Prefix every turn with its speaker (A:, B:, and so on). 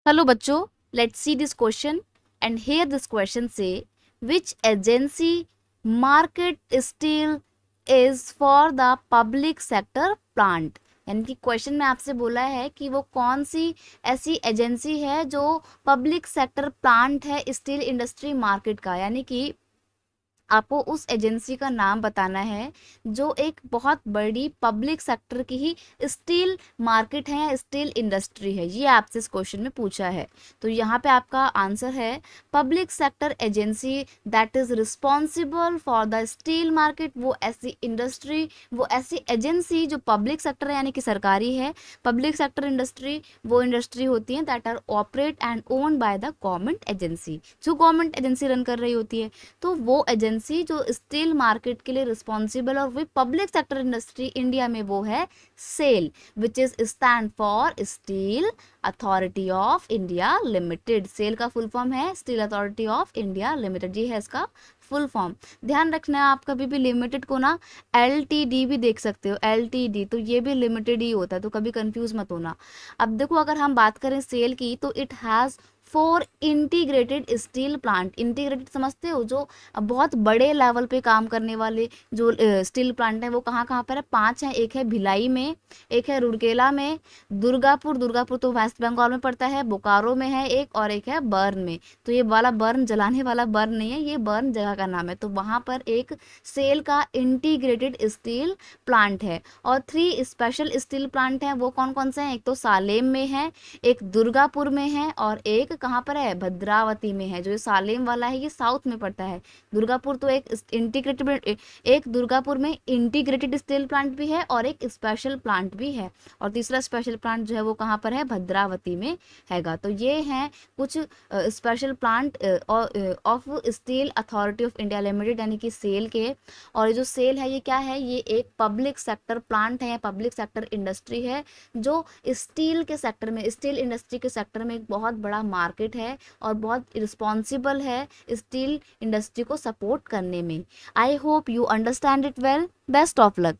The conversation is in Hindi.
A: हेलो बच्चों, let's see this question and here this question say which agency market steel is for the public sector plant. यानी कि क्वेश्चन में आपसे बोला है कि वो कौन सी ऐसी एजेंसी है जो पब्लिक सेक्टर प्लांट है स्टील इंडस्ट्री मार्केट का। यानी कि आपको उस एजेंसी का नाम बताना है जो एक बहुत बड़ी पब्लिक सेक्टर की ही स्टील मार्केट है या स्टील इंडस्ट्री है। ये आपसे इस क्वेश्चन में पूछा है। तो यहाँ पे आपका आंसर है public sector agency that is responsible for the steel market. वो ऐसी इंडस्ट्री, वो ऐसी एजेंसी जो पब्लिक सेक्टर है यानी कि सरकारी है। पब्लिक सेक्टर इंडस्ट्री वो इंडस्ट्री होती है that are operate and owned by the government agency, जो गवर्नमेंट एजेंसी रन कर रही होती है। तो वो एजेंसी जो स्टील मार्केट के लिए रिस्पॉन्सिबल और वो पब्लिक सेक्टर इंडस्ट्री इंडिया में वो है SAIL, which is stand for steel authority of India limited. SAIL का फुल फॉर्म है steel authority of India limited, ये है इसका फुल फॉर्म। ध्यान रखना है आप कभी भी लिमिटेड को ना LTD भी देख सकते हो, LTD तो ये भी लिमिटेड ही होता है, तो कभी कंफ्यूज मत होना। अब देखो अगर हम बात करें सेल की तो it has 4 integrated steel plant. Integrated समझते हो, जो बहुत बड़े लेवल पे काम करने वाले जो स्टील प्लांट हैं वो कहाँ कहाँ पर है, 5 हैं। एक है भिलाई में, एक है रुड़केला में, दुर्गापुर, दुर्गापुर तो वेस्ट बंगाल में पड़ता है, बोकारो में है एक, और एक है बर्न में। तो ये वाला बर्न जलाने वाला बर्न नहीं है, ये बर्न जगह का नाम है। तो वहाँ पर एक सेल का इंटीग्रेटेड स्टील प्लांट है। और 3 स्पेशल स्टील प्लांट हैं, वो कौन कौन से हैं? एक तो सालेम में है, एक दुर्गापुर में है, और एक कहाँ पर है, भद्रावती में है। जो ये सालेम वाला है ये साउथ में पड़ता है। दुर्गापुर तो एक इंटीग्रेटेड, एक दुर्गापुर में इंटीग्रेटेड स्टील प्लांट भी है और एक स्पेशल प्लांट भी है, और तीसरा स्पेशल प्लांट जो है वो कहाँ पर है, भद्रावती में हैगा। तो ये हैं कुछ special plant of steel authority of India limited यानी कि सेल के। और जो सेल है ये क्या है, ये एक पब्लिक सेक्टर प्लांट है या पब्लिक सेक्टर इंडस्ट्री है जो स्टील के सेक्टर में, स्टील इंडस्ट्री के सेक्टर में एक बहुत बड़ा मार्केट है और बहुत रिस्पॉन्सिबल है स्टील इंडस्ट्री को सपोर्ट करने में। I hope you understand it well. Best of luck.